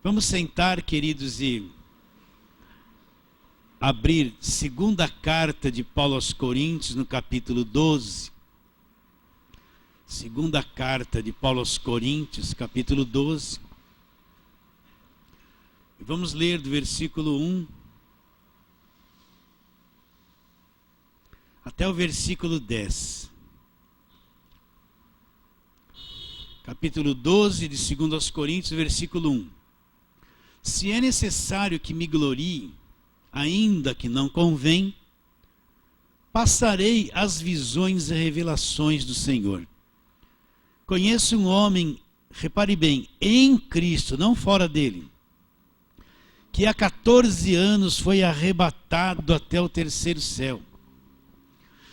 Vamos sentar, queridos, e abrir segunda carta de Paulo aos Coríntios, no capítulo 12. Segunda carta de Paulo aos Coríntios, capítulo 12. E vamos ler do versículo 1 até o versículo 10. Capítulo 12 de 2 aos Coríntios, versículo 1. Se é necessário que me glorie, ainda que não convém, passarei as visões e revelações do Senhor. Conheço um homem, repare bem, em Cristo, não fora dele, que há 14 anos foi arrebatado até o terceiro céu.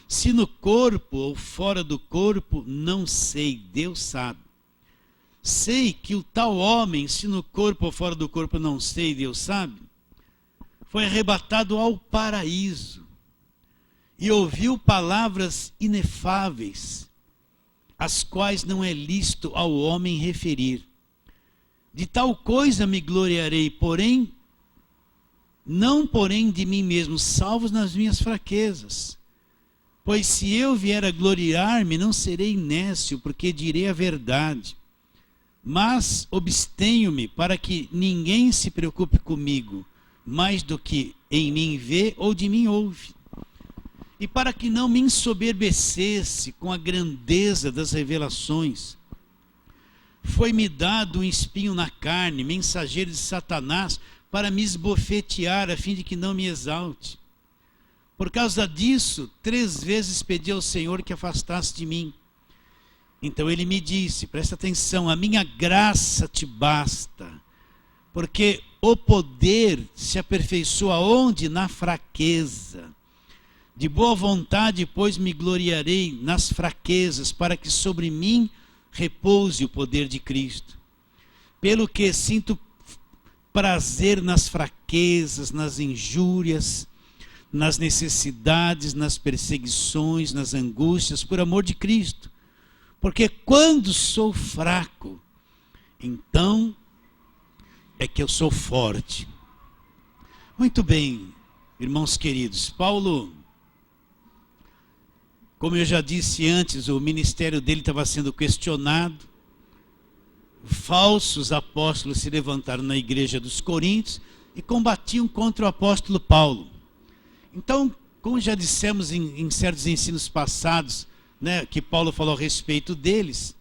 Se no corpo ou fora do corpo, não sei, Deus sabe. Sei que o tal homem, se no corpo ou fora do corpo, não sei, Deus sabe, foi arrebatado ao paraíso e ouviu palavras inefáveis, as quais não é lícito ao homem referir. De tal coisa me gloriarei, porém, não porém de mim mesmo, salvos nas minhas fraquezas. Pois se eu vier a gloriar-me, não serei nécio, porque direi a verdade. Mas abstenho-me para que ninguém se preocupe comigo, mais do que em mim vê ou de mim ouve. E para que não me ensoberbecesse com a grandeza das revelações, foi-me dado um espinho na carne, mensageiro de Satanás, para me esbofetear, a fim de que não me exalte. Por causa disso, 3 vezes pedi ao Senhor que afastasse de mim. Então ele me disse, presta atenção, a minha graça te basta, porque o poder se aperfeiçoa onde? Na fraqueza. De boa vontade, pois, me gloriarei nas fraquezas, para que sobre mim repouse o poder de Cristo. Pelo que sinto prazer nas fraquezas, nas injúrias, nas necessidades, nas perseguições, nas angústias, por amor de Cristo. Porque quando sou fraco, então é que eu sou forte. Muito bem, irmãos queridos, Paulo, como eu já disse antes, o ministério dele estava sendo questionado. Falsos apóstolos se levantaram na igreja dos Coríntios e combatiam contra o apóstolo Paulo. Então, como já dissemos em certos ensinos passados, né, que Paulo falou a respeito deles,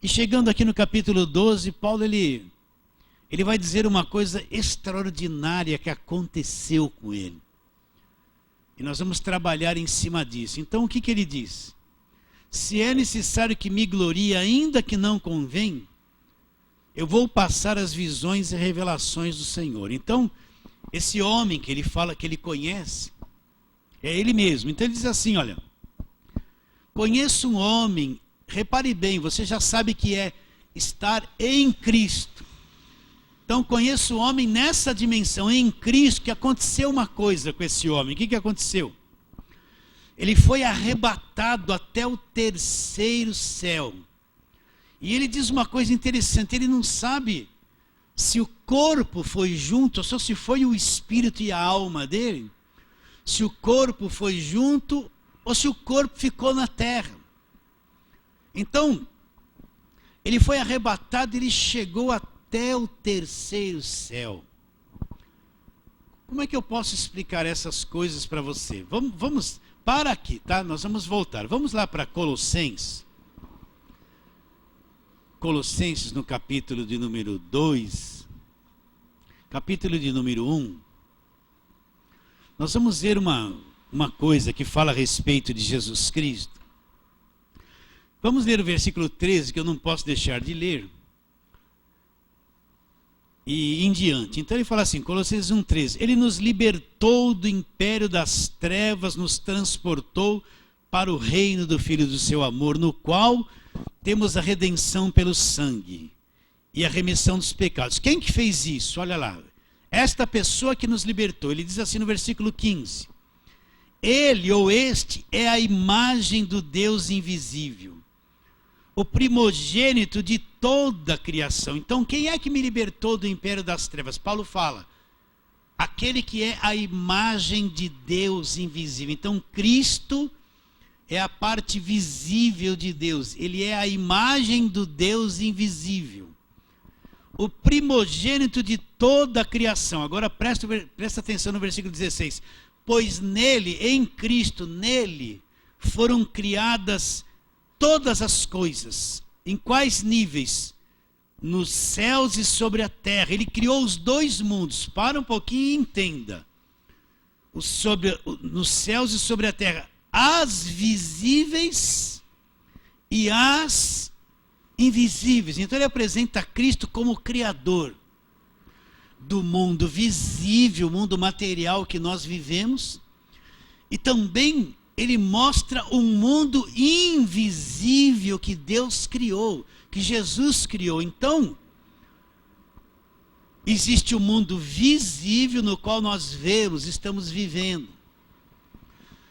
e chegando aqui no capítulo 12, Paulo ele vai dizer uma coisa extraordinária que aconteceu com ele. E nós vamos trabalhar em cima disso. Então o que ele diz? Se é necessário que me glorie, ainda que não convém, eu vou passar as visões e revelações do Senhor. Então, esse homem que ele fala que ele conhece, é ele mesmo. Então ele diz assim, olha, conheço um homem, repare bem, você já sabe que é estar em Cristo. Então conheço um homem nessa dimensão, em Cristo, que aconteceu uma coisa com esse homem. O que aconteceu? Ele foi arrebatado até o terceiro céu. E ele diz uma coisa interessante, ele não sabe se o corpo foi junto, ou se foi o espírito e a alma dele, se o corpo foi junto, ou se o corpo ficou na terra. Então, ele foi arrebatado, ele chegou até o terceiro céu. Como é que eu posso explicar essas coisas para você? Vamos para aqui, tá? Nós vamos voltar. Vamos lá para Colossenses. Colossenses no capítulo de número 2. Capítulo de número 1. Nós vamos ver uma coisa que fala a respeito de Jesus Cristo. Vamos ler o versículo 13, que eu não posso deixar de ler. E em diante. Então ele fala assim, Colossenses 1,13. Ele nos libertou do império das trevas, nos transportou para o reino do Filho do seu amor, no qual temos a redenção pelo sangue e a remissão dos pecados. Quem que fez isso? Olha lá. Esta pessoa que nos libertou. Ele diz assim no versículo 15. Ele ou este é a imagem do Deus invisível, o primogênito de toda a criação. Então, quem é que me libertou do império das trevas? Paulo fala, aquele que é a imagem de Deus invisível. Então, Cristo é a parte visível de Deus. Ele é a imagem do Deus invisível. O primogênito de toda a criação. Agora presta atenção no versículo 16. Pois nele, em Cristo, nele, foram criadas todas as coisas. Em quais níveis? Nos céus e sobre a terra. Ele criou os dois mundos. Para um pouquinho e entenda. Nos céus e sobre a terra. As visíveis e as invisíveis. Então ele apresenta Cristo como Criador do mundo visível, o mundo material que nós vivemos. E também ele mostra um mundo invisível que Deus criou, que Jesus criou. Então, existe o mundo visível no qual nós vemos, estamos vivendo.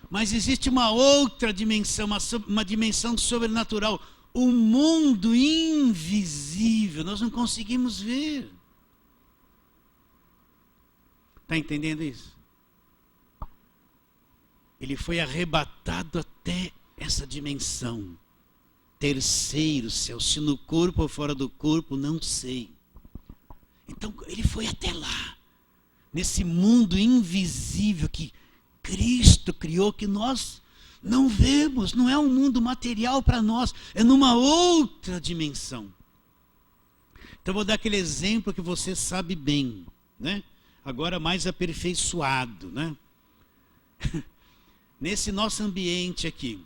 Mas existe uma outra dimensão, uma dimensão sobrenatural. O mundo invisível, nós não conseguimos ver. Está entendendo isso? Ele foi arrebatado até essa dimensão. Terceiro céu, se no corpo ou fora do corpo, não sei. Então, ele foi até lá. Nesse mundo invisível que Cristo criou, que nós não vemos. Não é um mundo material para nós. É numa outra dimensão. Então, vou dar aquele exemplo que você sabe bem, né? Agora mais aperfeiçoado, né? Nesse nosso ambiente aqui,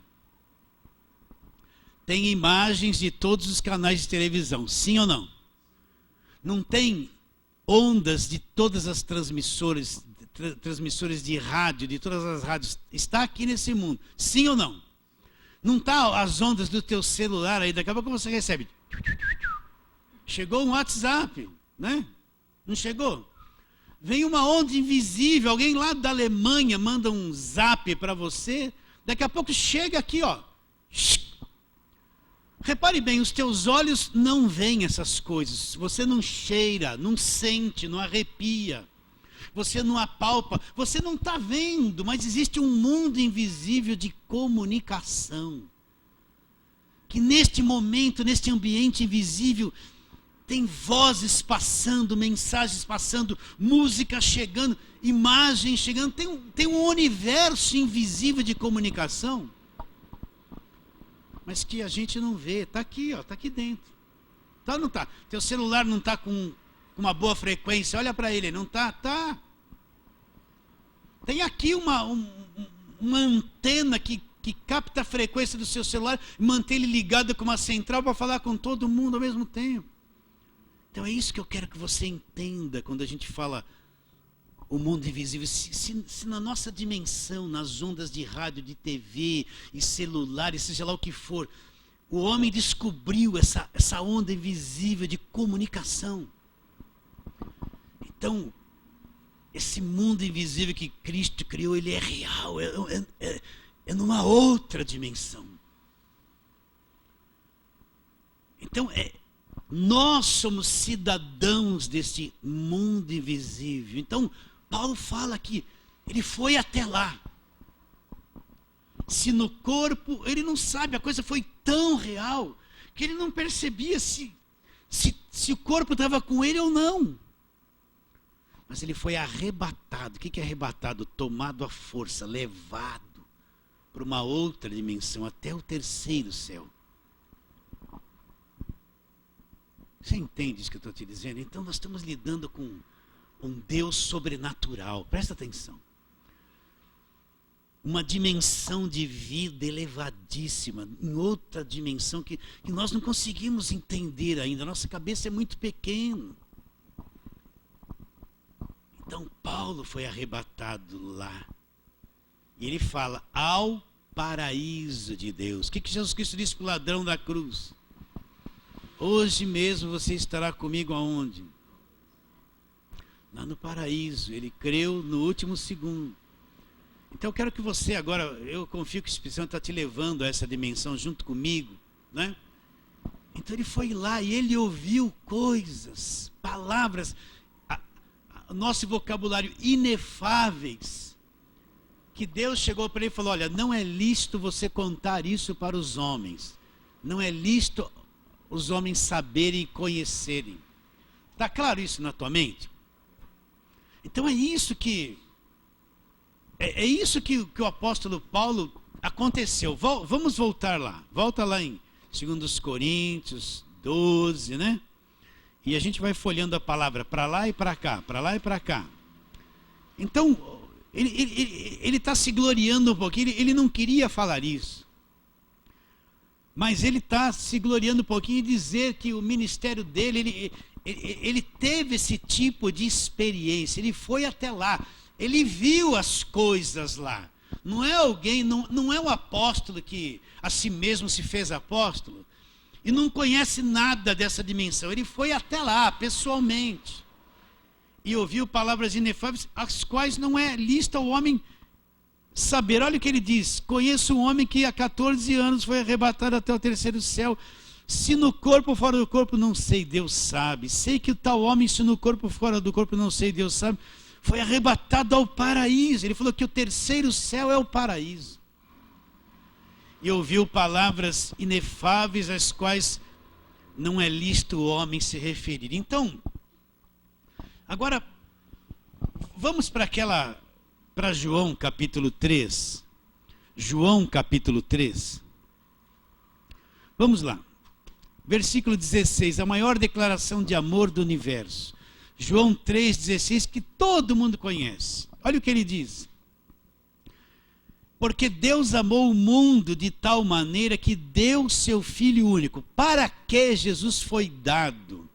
tem imagens de todos os canais de televisão, sim ou não? Não tem ondas de todas as transmissores de rádio, de todas as rádios, está aqui nesse mundo, sim ou não? Não está as ondas do teu celular aí, daqui a pouco você recebe. Chegou um WhatsApp, né? Não chegou? Vem uma onda invisível, alguém lá da Alemanha manda um zap para você, daqui a pouco chega aqui, ó. Repare bem, os teus olhos não veem essas coisas, você não cheira, não sente, não arrepia, você não apalpa, você não está vendo, mas existe um mundo invisível de comunicação, que neste momento, neste ambiente invisível, tem vozes passando, mensagens passando, música chegando, imagens chegando, tem um universo invisível de comunicação, mas que a gente não vê, está aqui, ó, está aqui dentro. Tá ou não está? Teu celular não está com uma boa frequência, olha para ele, não está? Está. Tem aqui uma antena que capta a frequência do seu celular e mantém ele ligado com uma central para falar com todo mundo ao mesmo tempo. Então é isso que eu quero que você entenda quando a gente fala o mundo invisível. Se na nossa dimensão, nas ondas de rádio, de TV e celular, e seja lá o que for, o homem descobriu essa onda invisível de comunicação. Então, esse mundo invisível que Cristo criou, ele é real, é numa outra dimensão. Então, nós somos cidadãos deste mundo invisível. Então, Paulo fala que ele foi até lá. Se no corpo, ele não sabe, a coisa foi tão real que ele não percebia se o corpo estava com ele ou não. Mas ele foi arrebatado. O que é arrebatado? Tomado à força, levado para uma outra dimensão, até o terceiro céu. Você entende isso que eu estou te dizendo? Então nós estamos lidando com um Deus sobrenatural. Presta atenção. Uma dimensão de vida elevadíssima, em outra dimensão que nós não conseguimos entender ainda. Nossa cabeça é muito pequena. Então Paulo foi arrebatado lá. E ele fala, ao paraíso de Deus. O que Jesus Cristo disse para o ladrão da cruz? Hoje mesmo você estará comigo aonde? Lá no paraíso. Ele creu no último segundo. Então eu quero que você agora, eu confio que o Espírito Santo está te levando a essa dimensão junto comigo, né? Então ele foi lá e ele ouviu coisas, palavras, nosso vocabulário, inefáveis, que Deus chegou para ele e falou: olha, não é lícito você contar isso para os homens, não é lícito os homens saberem e conhecerem. Está claro isso na tua mente? Então é isso que o apóstolo Paulo aconteceu. Vamos voltar lá. Volta lá em 2 Coríntios 12, né? E a gente vai folhando a palavra para lá e para cá, para lá e para cá. Então, ele está se gloriando um pouquinho, ele não queria falar isso. Mas ele está se gloriando um pouquinho e dizer que o ministério dele, ele teve esse tipo de experiência, ele foi até lá, ele viu as coisas lá. Não é alguém, não é um apóstolo que a si mesmo se fez apóstolo e não conhece nada dessa dimensão. Ele foi até lá, pessoalmente, e ouviu palavras inefáveis, as quais não é lícito ao homem saber. Olha o que ele diz: conheço um homem que há 14 anos foi arrebatado até o terceiro céu. Se no corpo ou fora do corpo, não sei, Deus sabe. Sei que o tal homem, se no corpo ou fora do corpo, não sei, Deus sabe, foi arrebatado ao paraíso. Ele falou que o terceiro céu é o paraíso. E ouviu palavras inefáveis, às quais não é lícito o homem se referir. Então, agora, vamos para João capítulo 3. João capítulo 3. Vamos lá. Versículo 16, a maior declaração de amor do universo. João 3,16, que todo mundo conhece. Olha o que ele diz: porque Deus amou o mundo de tal maneira que deu seu Filho único. Para que Jesus foi dado?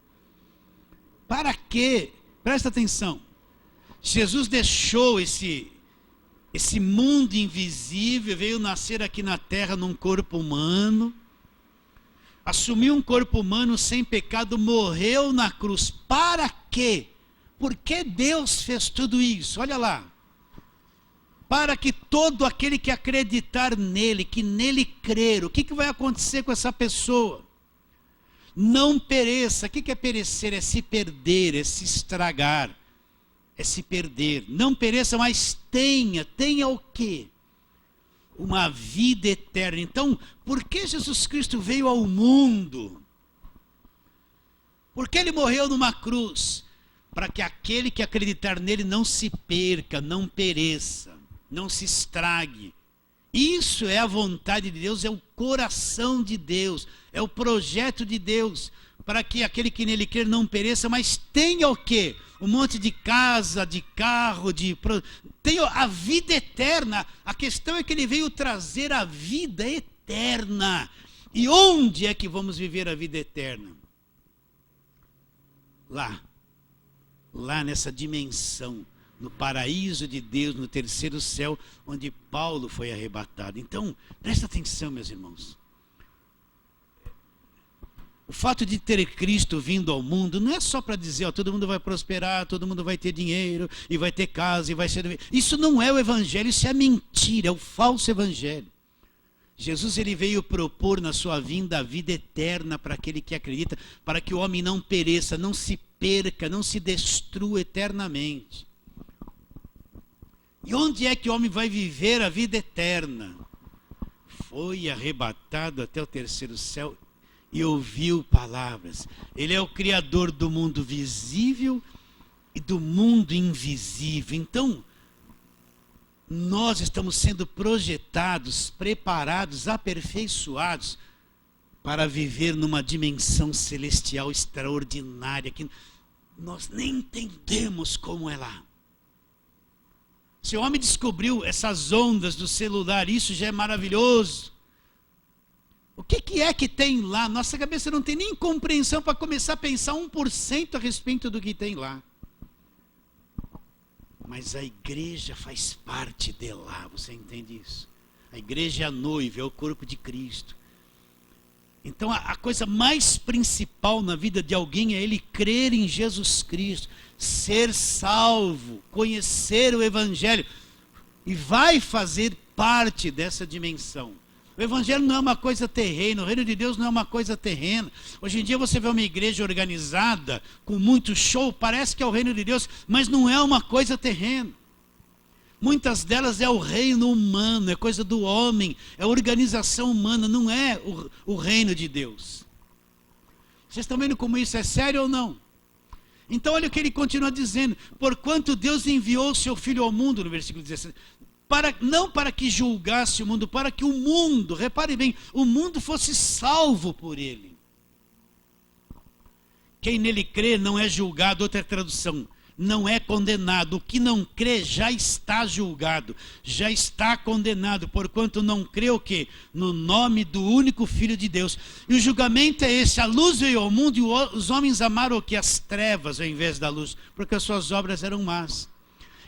Para que? Presta atenção. Jesus deixou esse mundo invisível, veio nascer aqui na terra num corpo humano, assumiu um corpo humano sem pecado, morreu na cruz. Para quê? Por que Deus fez tudo isso? Olha lá. Para que todo aquele que acreditar nele, que nele crer, o que vai acontecer com essa pessoa? Não pereça. O que é perecer? É se perder, é se estragar, é se perder. Não pereça, mas tenha o quê? Uma vida eterna. Então, por que Jesus Cristo veio ao mundo? Por que ele morreu numa cruz? Para que aquele que acreditar nele não se perca, não pereça, não se estrague. Isso é a vontade de Deus, é o coração de Deus, é o projeto de Deus, para que aquele que nele crer não pereça, mas tenha o quê? Um monte de casa, de carro, tenha a vida eterna. A questão é que ele veio trazer a vida eterna. E onde é que vamos viver a vida eterna? Lá nessa dimensão, no paraíso de Deus, no terceiro céu, onde Paulo foi arrebatado. Então, presta atenção, meus irmãos. O fato de ter Cristo vindo ao mundo não é só para dizer, ó, todo mundo vai prosperar, todo mundo vai ter dinheiro, e vai ter casa, e vai ser... Isso não é o evangelho, isso é mentira, é o falso evangelho. Jesus, ele veio propor na sua vinda a vida eterna para aquele que acredita, para que o homem não pereça, não se perca, não se destrua eternamente. E onde é que o homem vai viver a vida eterna? Foi arrebatado até o terceiro céu e ouviu palavras. Ele é o Criador do mundo visível e do mundo invisível. Então, nós estamos sendo projetados, preparados, aperfeiçoados para viver numa dimensão celestial extraordinária que nós nem entendemos como é lá. Se o homem descobriu essas ondas do celular, isso já é maravilhoso. O que é que tem lá? Nossa cabeça não tem nem compreensão para começar a pensar 1% a respeito do que tem lá. Mas a igreja faz parte de lá, você entende isso? A igreja é a noiva, é o corpo de Cristo. Então a coisa mais principal na vida de alguém é ele crer em Jesus Cristo, ser salvo, conhecer o evangelho, e vai fazer parte dessa dimensão. O evangelho não é uma coisa terrena, o reino de Deus não é uma coisa terrena. Hoje em dia você vê uma igreja organizada, com muito show, parece que é o reino de Deus, mas não é uma coisa terrena. Muitas delas é o reino humano, é coisa do homem, é organização humana, não é o reino de Deus. Vocês estão vendo como isso é sério ou não? Então olha o que ele continua dizendo: porquanto Deus enviou o seu Filho ao mundo, no versículo 16, não para que julgasse o mundo, para que o mundo, repare bem, o mundo fosse salvo por ele. Quem nele crê não é julgado, outra tradução, não é condenado. O que não crê já está julgado, já está condenado, porquanto não crê o quê? No nome do único Filho de Deus. E o julgamento é esse: a luz veio ao mundo e os homens amaram o quê? As trevas ao invés da luz, porque as suas obras eram más.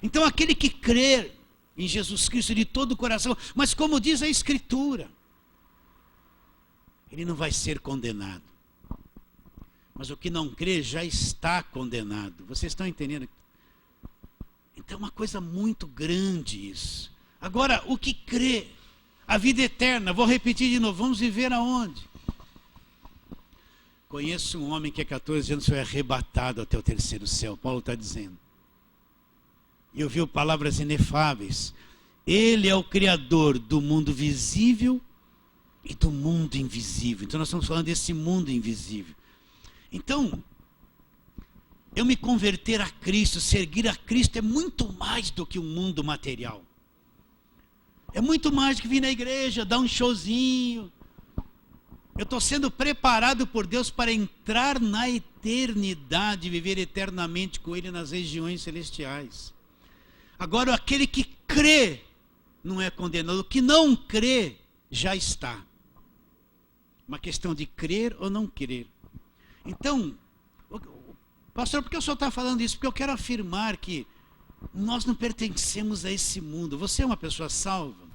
Então aquele que crê em Jesus Cristo de todo o coração, mas como diz a Escritura, ele não vai ser condenado. Mas o que não crê já está condenado. Vocês estão entendendo? Então é uma coisa muito grande isso. Agora, o que crê, a vida eterna, vou repetir de novo, vamos viver aonde? Conheço um homem que há 14 anos foi arrebatado até o terceiro céu, Paulo está dizendo. E ouviu palavras inefáveis. Ele é o Criador do mundo visível e do mundo invisível. Então nós estamos falando desse mundo invisível. Então, eu me converter a Cristo, seguir a Cristo é muito mais do que um mundo material. É muito mais do que vir na igreja, dar um showzinho. Eu estou sendo preparado por Deus para entrar na eternidade, viver eternamente com Ele nas regiões celestiais. Agora, aquele que crê não é condenado, o que não crê já está. Uma questão de crer ou não crer. Então, pastor, por que o senhor está falando isso? Porque eu quero afirmar que nós não pertencemos a esse mundo. Você é uma pessoa salva.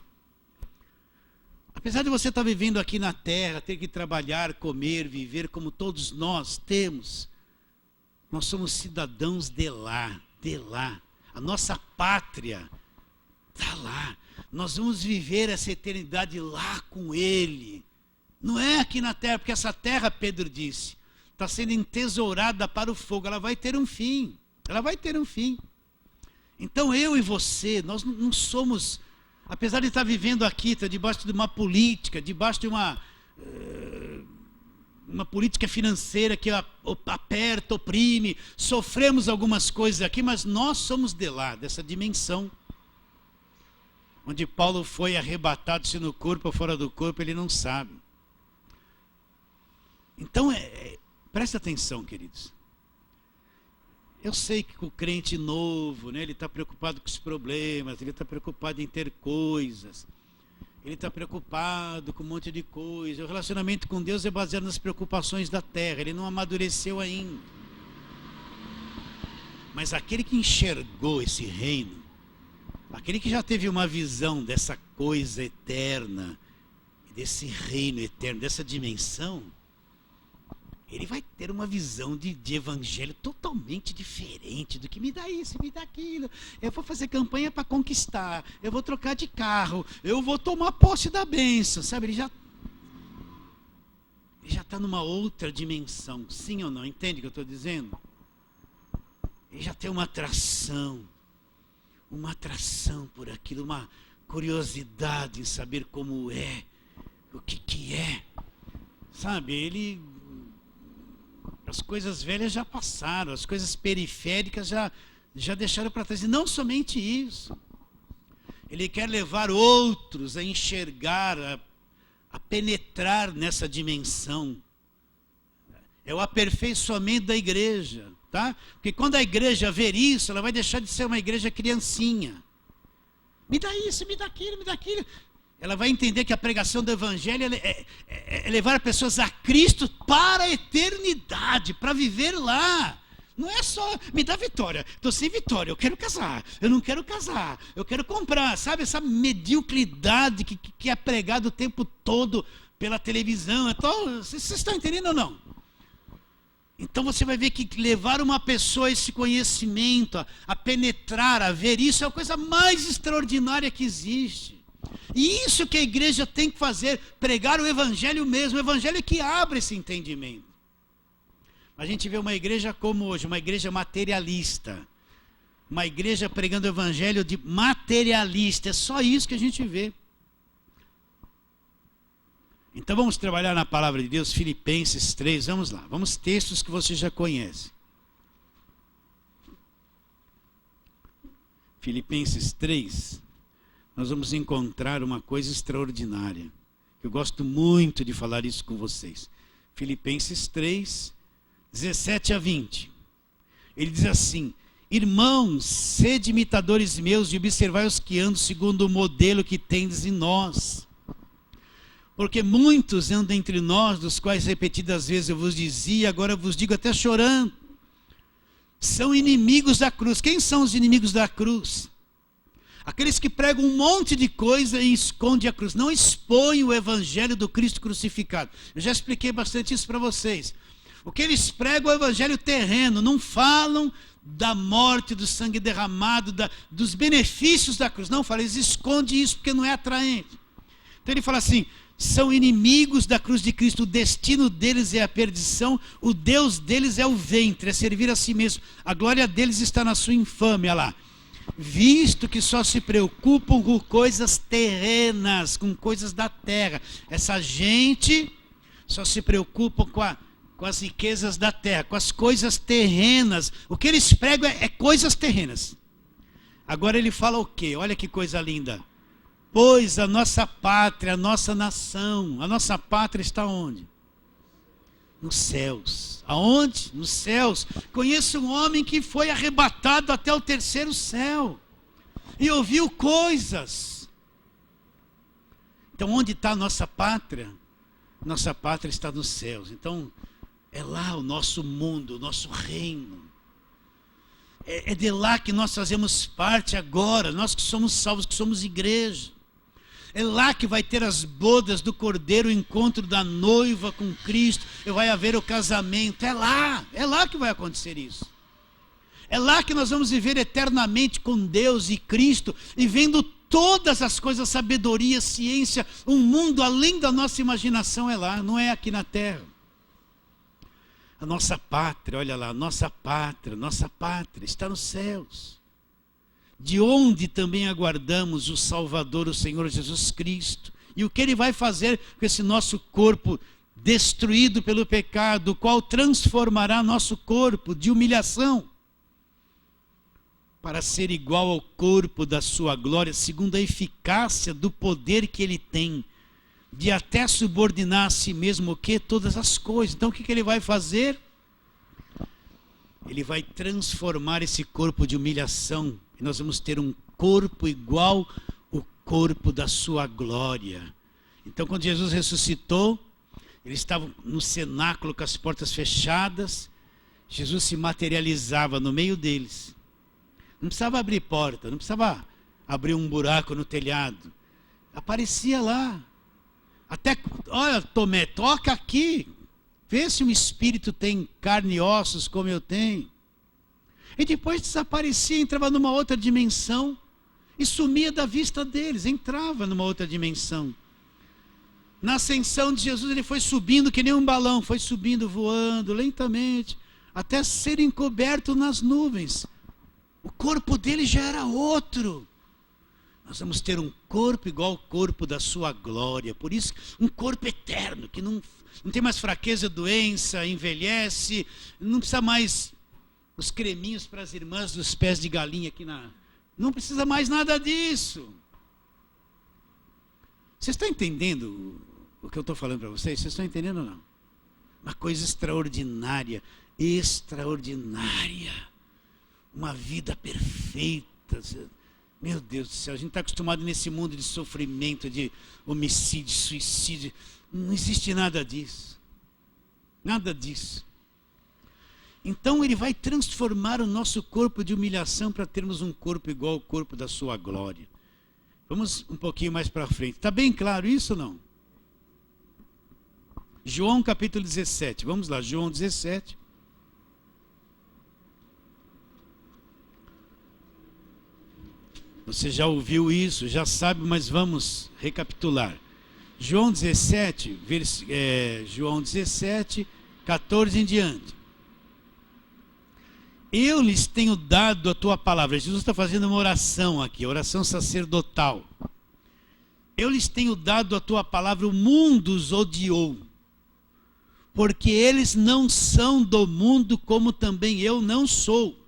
Apesar de você estar vivendo aqui na terra, ter que trabalhar, comer, viver como todos nós temos, nós somos cidadãos de lá, de lá. A nossa pátria está lá. Nós vamos viver essa eternidade lá com Ele. Não é aqui na terra, porque essa terra, Pedro disse, está sendo entesourada para o fogo. Ela vai ter um fim. Ela vai ter um fim. Então eu e você, nós não somos, apesar de estar vivendo aqui, está debaixo de uma política, debaixo de uma política financeira que aperta, oprime, sofremos algumas coisas aqui, mas nós somos de lá, dessa dimensão. Onde Paulo foi arrebatado, se no corpo ou fora do corpo, ele não sabe. Então, presta atenção, queridos. Eu sei que o crente novo, né, ele está preocupado com os problemas, ele está preocupado em ter coisas, ele está preocupado com um monte de coisa. O relacionamento com Deus é baseado nas preocupações da terra, ele não amadureceu ainda. Mas aquele que enxergou esse reino, aquele que já teve uma visão dessa coisa eterna, desse reino eterno, dessa dimensão, ele vai ter uma visão de evangelho totalmente diferente do que me dá isso, me dá aquilo. Eu vou fazer campanha para conquistar, eu vou trocar de carro, eu vou tomar posse da bênção, sabe? Ele já está numa outra dimensão, sim ou não? Entende o que eu estou dizendo? Ele já tem uma atração por aquilo, uma curiosidade em saber como é, o que é, sabe? As coisas velhas já passaram, as coisas periféricas já deixaram para trás. E não somente isso. Ele quer levar outros a enxergar, a penetrar nessa dimensão. É o aperfeiçoamento da igreja, tá? Porque quando a igreja ver isso, ela vai deixar de ser uma igreja criancinha. Me dá isso, me dá aquilo, me dá aquilo. Ela vai entender que a pregação do evangelho é levar pessoas a Cristo para a eternidade, para viver lá. Não é só, me dá vitória, estou sem vitória, eu quero casar, eu não quero casar, eu quero comprar, sabe? Essa mediocridade que é pregada o tempo todo pela televisão. Então, vocês estão entendendo ou não? Então você vai ver que levar uma pessoa a esse conhecimento, a penetrar, a ver isso, é a coisa mais extraordinária que existe. E isso que a igreja tem que fazer, pregar o evangelho mesmo, o evangelho que abre esse entendimento. A gente vê uma igreja como hoje, uma igreja materialista, uma igreja pregando o evangelho de materialista, é só isso que a gente vê. Então vamos trabalhar na palavra de Deus, Filipenses 3, vamos lá, vamos textos que você já conhece. Filipenses 3, nós vamos encontrar uma coisa extraordinária. Eu gosto muito de falar isso com vocês. Filipenses 3, 17 a 20. Ele diz assim: irmãos, sede imitadores meus e observai os que andam segundo o modelo que tendes em nós. Porque muitos andam entre nós, dos quais repetidas vezes eu vos dizia, agora eu vos digo até chorando, são inimigos da cruz. Quem são os inimigos da cruz? Aqueles que pregam um monte de coisa e escondem a cruz. Não expõem o evangelho do Cristo crucificado. Eu já expliquei bastante isso para vocês. O que eles pregam é o evangelho terreno. Não falam da morte, do sangue derramado, dos benefícios da cruz. Não falam, eles escondem isso porque não é atraente. Então ele fala assim, são inimigos da cruz de Cristo. O destino deles é a perdição. O Deus deles é o ventre, é servir a si mesmo. A glória deles está na sua infâmia lá. Visto que só se preocupam com coisas terrenas, com coisas da terra. Essa gente só se preocupa com as riquezas da terra, com as coisas terrenas. O que eles pregam é coisas terrenas. Agora ele fala o quê? Olha que coisa linda. Pois a nossa pátria, a nossa nação, a nossa pátria está onde? Nos céus. Aonde? Nos céus. Conheço um homem que foi arrebatado até o terceiro céu e ouviu coisas. Então onde está a nossa pátria? Nossa pátria está nos céus. Então é lá o nosso mundo, o nosso reino. É de lá que nós fazemos parte agora, nós que somos salvos, que somos igreja. É lá que vai ter as bodas do Cordeiro, o encontro da noiva com Cristo, e vai haver o casamento. É lá que vai acontecer isso. É lá que nós vamos viver eternamente com Deus e Cristo, e vendo todas as coisas, sabedoria, ciência, um mundo além da nossa imaginação. É lá, não é aqui na terra. A nossa pátria, olha lá, nossa pátria está nos céus. De onde também aguardamos o Salvador, o Senhor Jesus Cristo. E o que Ele vai fazer com esse nosso corpo destruído pelo pecado, o qual transformará nosso corpo de humilhação, para ser igual ao corpo da sua glória, segundo a eficácia do poder que Ele tem, de até subordinar a si mesmo o que? Todas as coisas. Então o que Ele vai fazer? Ele vai transformar esse corpo de humilhação, e nós vamos ter um corpo igual ao corpo da sua glória. Então quando Jesus ressuscitou, eles estavam no cenáculo com as portas fechadas, Jesus se materializava no meio deles. Não precisava abrir porta, não precisava abrir um buraco no telhado. Aparecia lá. Até, olha, Tomé, toca aqui. Vê se um espírito tem carne e ossos como eu tenho. E depois desaparecia, entrava numa outra dimensão e sumia da vista deles, entrava numa outra dimensão. Na ascensão de Jesus ele foi subindo que nem um balão, foi subindo, voando lentamente, até ser encoberto nas nuvens. O corpo dele já era outro. Nós vamos ter um corpo igual ao corpo da sua glória. Por isso, um corpo eterno, que não tem mais fraqueza, doença, envelhece, não precisa mais os creminhos para as irmãs dos pés de galinha aqui na... Não precisa mais nada disso. Vocês estão entendendo o que eu estou falando para vocês? Vocês estão entendendo ou não? Uma coisa extraordinária, extraordinária. Uma vida perfeita. Meu Deus do céu, a gente está acostumado nesse mundo de sofrimento, de homicídio, suicídio. Não existe nada disso. Nada disso. Então ele vai transformar o nosso corpo de humilhação para termos um corpo igual ao corpo da sua glória. Vamos um pouquinho mais para frente. Está bem claro isso ou não? João capítulo 17. Vamos lá, João 17. Você já ouviu isso, já sabe, mas vamos recapitular. João 17, João 17, 14 em diante. Eu lhes tenho dado a tua palavra. Jesus está fazendo uma oração aqui, oração sacerdotal. Eu lhes tenho dado a tua palavra, o mundo os odiou, porque eles não são do mundo, como também eu não sou.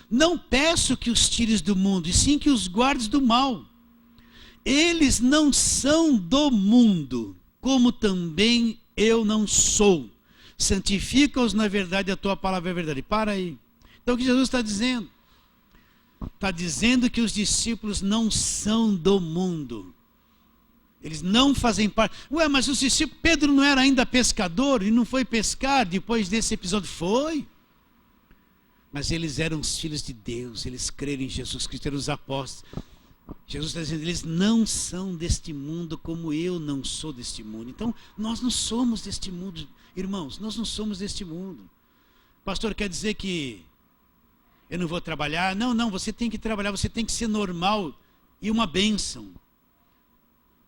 Não peço que os tires do mundo, e sim que os guardes do mal. Eles não são do mundo, como também eu não sou. Santifica-os na verdade, a tua palavra é verdade. Para aí. Então o que Jesus está dizendo? Está dizendo que os discípulos não são do mundo. Eles não fazem parte. Ué, mas os discípulos, Pedro não era ainda pescador e não foi pescar depois desse episódio? Foi. Mas eles eram os filhos de Deus, eles creram em Jesus Cristo, eram os apóstolos. Jesus está dizendo, eles não são deste mundo como eu não sou deste mundo. Então, nós não somos deste mundo, irmãos, nós não somos deste mundo. Pastor, quer dizer que eu não vou trabalhar? Não, você tem que trabalhar, você tem que ser normal e uma bênção.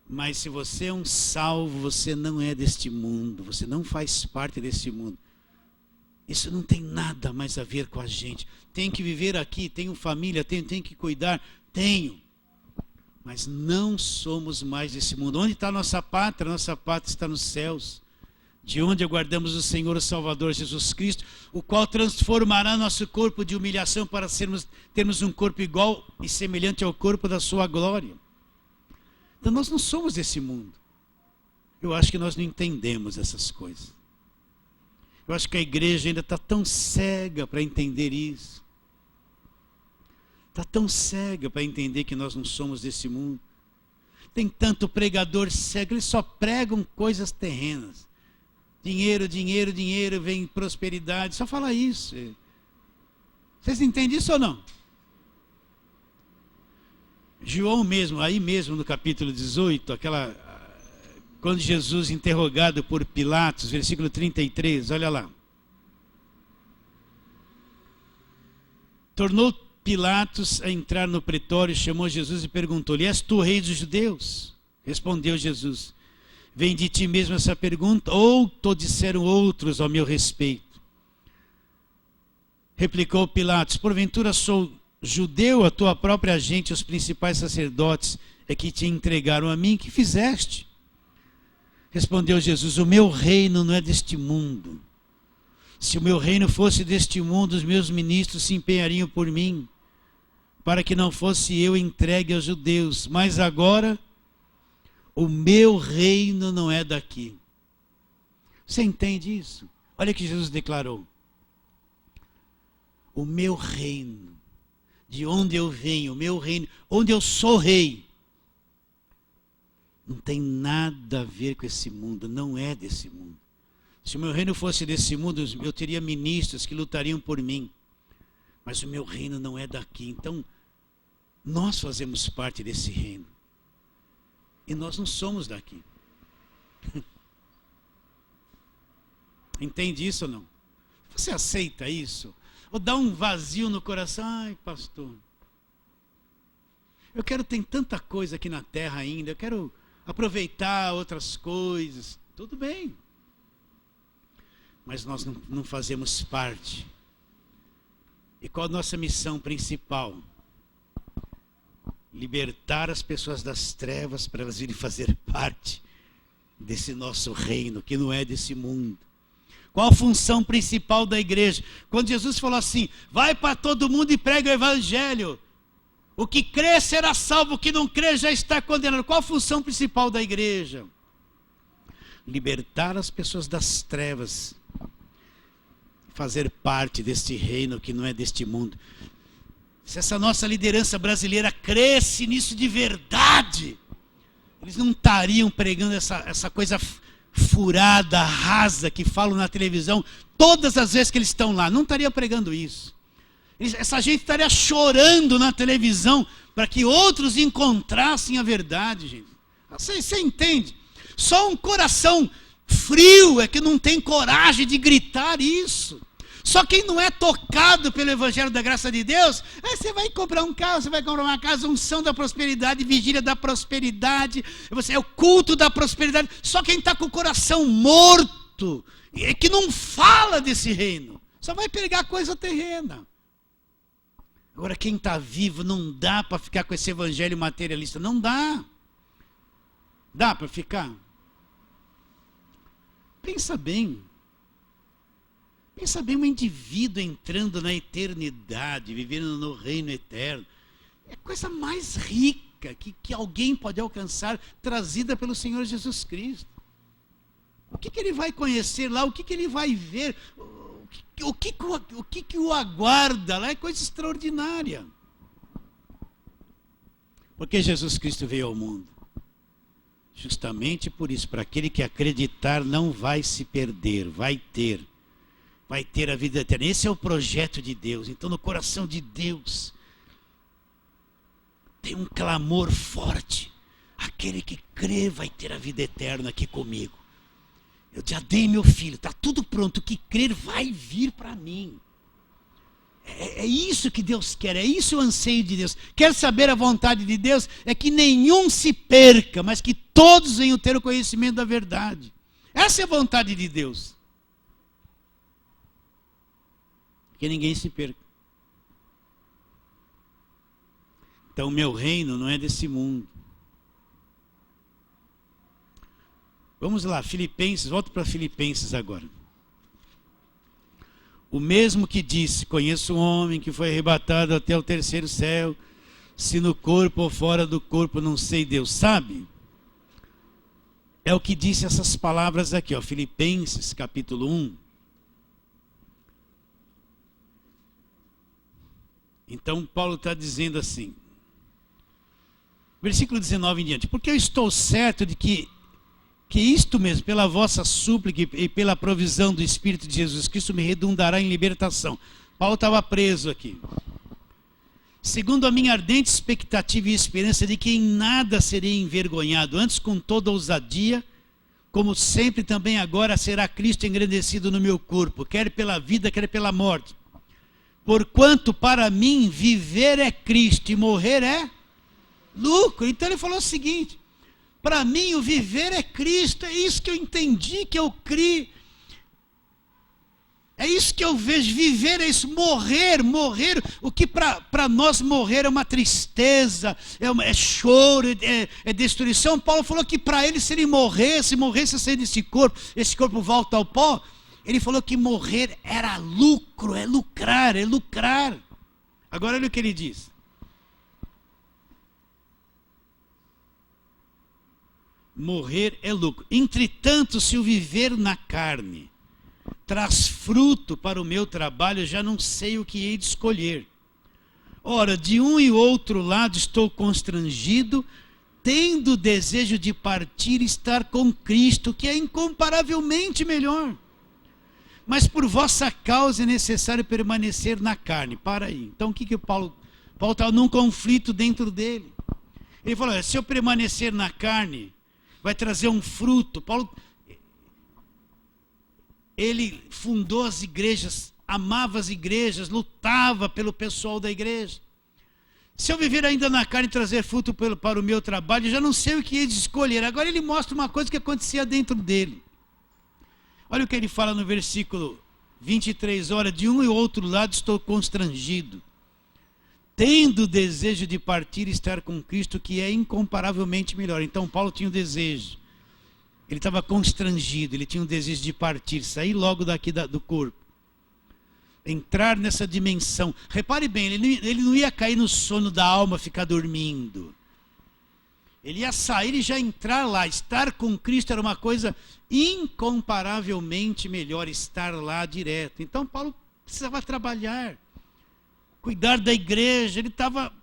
Mas se você é um salvo, você não é deste mundo, você não faz parte deste mundo. Isso não tem nada mais a ver com a gente. Tem que viver aqui, tenho família, tenho que cuidar, tenho. Mas não somos mais desse mundo. Onde está a nossa pátria? Nossa pátria está nos céus, de onde aguardamos o Senhor, o Salvador Jesus Cristo, o qual transformará nosso corpo de humilhação para termos um corpo igual e semelhante ao corpo da sua glória. Então nós não somos desse mundo. Eu acho que nós não entendemos essas coisas. Eu acho que a igreja ainda está tão cega para entender isso. Está tão cega para entender que nós não somos desse mundo. Tem tanto pregador cego, eles só pregam coisas terrenas. Dinheiro, dinheiro, dinheiro, vem prosperidade, só fala isso. Vocês entendem isso ou não? João mesmo, aí mesmo no capítulo 18, quando Jesus interrogado por Pilatos, versículo 33, olha lá. Tornou Pilatos a entrar no pretório, chamou Jesus e perguntou-lhe, és tu rei dos judeus? Respondeu Jesus, vem de ti mesmo essa pergunta, ou te disseram outros ao meu respeito? Replicou Pilatos, porventura sou judeu, a tua própria gente, os principais sacerdotes, é que te entregaram a mim, que fizeste? Respondeu Jesus, o meu reino não é deste mundo. Se o meu reino fosse deste mundo, os meus ministros se empenhariam por mim, para que não fosse eu entregue aos judeus. Mas agora, o meu reino não é daqui. Você entende isso? Olha o que Jesus declarou. O meu reino, de onde eu venho, o meu reino, onde eu sou rei, não tem nada a ver com esse mundo, não é desse mundo. Se o meu reino fosse desse mundo, eu teria ministros que lutariam por mim. Mas o meu reino não é daqui. Então, nós fazemos parte desse reino. E nós não somos daqui. Entende isso ou não? Você aceita isso? Ou dá um vazio no coração? Ai, pastor, eu quero ter tanta coisa aqui na terra ainda, eu quero aproveitar outras coisas. Tudo bem. Mas nós não fazemos parte. E qual a nossa missão principal? Libertar as pessoas das trevas para elas virem fazer parte desse nosso reino, que não é desse mundo. Qual a função principal da igreja? Quando Jesus falou assim, vai para todo mundo e prega o evangelho. O que crê será salvo, o que não crê já está condenado. Qual a função principal da igreja? Libertar as pessoas das trevas, fazer parte deste reino que não é deste mundo. Se essa nossa liderança brasileira cresce nisso de verdade, eles não estariam pregando essa coisa furada, rasa, que falam na televisão, todas as vezes que eles estão lá, não estariam pregando isso. Essa gente estaria chorando na televisão para que outros encontrassem a verdade, gente. Você entende? Só um coração frio é que não tem coragem de gritar isso. Só quem não é tocado pelo Evangelho da graça de Deus, aí você vai comprar um carro, você vai comprar uma casa, unção da prosperidade, vigília da prosperidade, é o culto da prosperidade. Só quem está com o coração morto, é que não fala desse reino, só vai pegar coisa terrena. Agora quem está vivo, não dá para ficar com esse evangelho materialista, não dá. Dá para ficar? Pensa bem. Pensa bem, um indivíduo entrando na eternidade, vivendo no reino eterno. É a coisa mais rica que alguém pode alcançar, trazida pelo Senhor Jesus Cristo. O que ele vai conhecer lá? O que ele vai ver? O que o aguarda lá? É coisa extraordinária. Porque Jesus Cristo veio ao mundo. Justamente por isso, para aquele que acreditar não vai se perder, vai ter a vida eterna. Esse é o projeto de Deus. Então no coração de Deus tem um clamor forte. Aquele que crê vai ter a vida eterna aqui comigo. Eu já dei meu filho, está tudo pronto. O que crer vai vir para mim. É isso que Deus quer, é isso o anseio de Deus. Quer saber a vontade de Deus? É que nenhum se perca, mas que todos venham ter o conhecimento da verdade. Essa é a vontade de Deus. Que ninguém se perca. Então o meu reino não é desse mundo. Vamos lá, Filipenses, volta para Filipenses agora. O mesmo que disse, conheço um homem que foi arrebatado até o terceiro céu, se no corpo ou fora do corpo, não sei, Deus sabe. É o que disse essas palavras aqui, ó, Filipenses capítulo 1. Então Paulo está dizendo assim, versículo 19 em diante, porque eu estou certo de que isto mesmo, pela vossa súplica e pela provisão do Espírito de Jesus Cristo, me redundará em libertação. Paulo estava preso aqui. Segundo a minha ardente expectativa e esperança de que em nada serei envergonhado, antes com toda ousadia, como sempre também agora será Cristo engrandecido no meu corpo, quer pela vida, quer pela morte. Porquanto para mim viver é Cristo e morrer é lucro. Então ele falou o seguinte, para mim o viver é Cristo, é isso que eu entendi, que eu criei. É isso que eu vejo, viver é isso, morrer, o que para nós morrer é uma tristeza, é choro, é destruição. Paulo falou que para ele se ele morresse a sair desse corpo, esse corpo volta ao pó, ele falou que morrer era lucro, é lucrar. Agora olha o que ele diz. Morrer é lucro. Entretanto, se o viver na carne traz fruto para o meu trabalho, já não sei o que hei de escolher. Ora, de um e outro lado estou constrangido, tendo o desejo de partir e estar com Cristo, que é incomparavelmente melhor. Mas por vossa causa é necessário permanecer na carne. Para aí. Então o que Paulo está num conflito dentro dele. Ele falou, se eu permanecer na carne, vai trazer um fruto. Paulo, ele fundou as igrejas, amava as igrejas, lutava pelo pessoal da igreja. Se eu viver ainda na carne e trazer fruto para o meu trabalho, eu já não sei o que hei de escolher. Agora ele mostra uma coisa que acontecia dentro dele. Olha o que ele fala no versículo 23, ora, de um e outro lado estou constrangido, tendo o desejo de partir e estar com Cristo, que é incomparavelmente melhor. Então Paulo tinha o desejo, ele estava constrangido, ele tinha o desejo de partir, sair logo daqui do corpo, entrar nessa dimensão. Repare bem, ele não ia cair no sono da alma, ficar dormindo. Ele ia sair e já entrar lá. Estar com Cristo era uma coisa incomparavelmente melhor, estar lá direto. Então Paulo precisava trabalhar, cuidar da igreja, ele estava...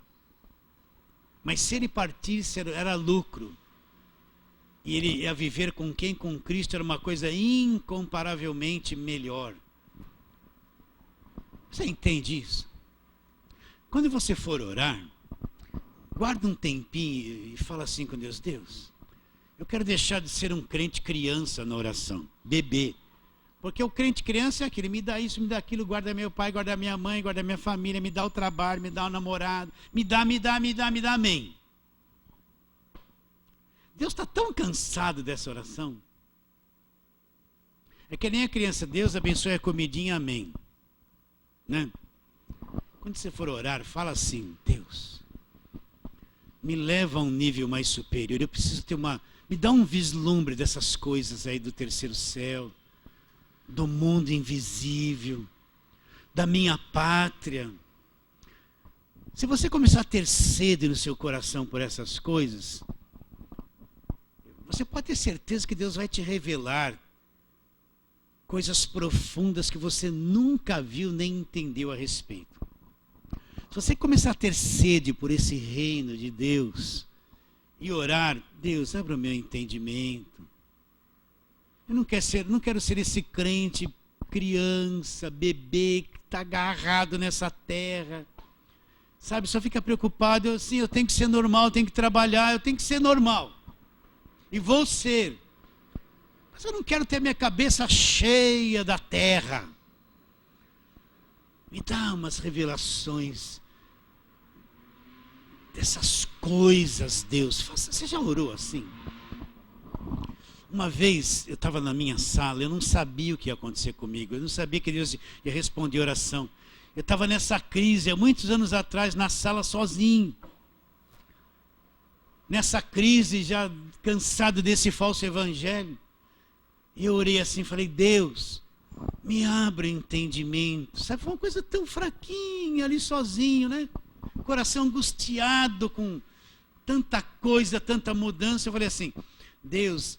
Mas se ele partisse era lucro. E ele ia viver com quem? Com Cristo, era uma coisa incomparavelmente melhor. Você entende isso? Quando você for orar, guarda um tempinho e fala assim com Deus, Deus, eu quero deixar de ser um crente criança na oração, bebê. Porque o crente criança é aquele, me dá isso, me dá aquilo, guarda meu pai, guarda minha mãe, guarda minha família, me dá o trabalho, me dá o namorado, me dá, amém. Deus está tão cansado dessa oração. É que nem a criança, Deus abençoe a comidinha, amém. Né? Quando você for orar, fala assim, Deus, me leva a um nível mais superior, eu preciso ter me dá um vislumbre dessas coisas aí do terceiro céu, do mundo invisível, da minha pátria. Se você começar a ter sede no seu coração por essas coisas, você pode ter certeza que Deus vai te revelar coisas profundas que você nunca viu nem entendeu a respeito. Se você começar a ter sede por esse reino de Deus e orar, Deus, abra o meu entendimento. Eu não quero ser esse crente, criança, bebê, que está agarrado nessa terra. Sabe, só fica preocupado, eu tenho que ser normal, eu tenho que trabalhar, eu tenho que ser normal. E vou ser. Mas eu não quero ter minha cabeça cheia da terra. Me dá umas revelações dessas coisas, Deus. Você já orou assim? Uma vez eu estava na minha sala, eu não sabia o que ia acontecer comigo, eu não sabia que Deus ia responder a oração. Eu estava nessa crise há muitos anos atrás, na sala sozinho. Nessa crise, já cansado desse falso evangelho. E eu orei assim, falei, Deus, me abre o entendimento. Sabe, foi uma coisa tão fraquinha ali sozinho, né? Coração angustiado com tanta coisa, tanta mudança. Eu falei assim, Deus,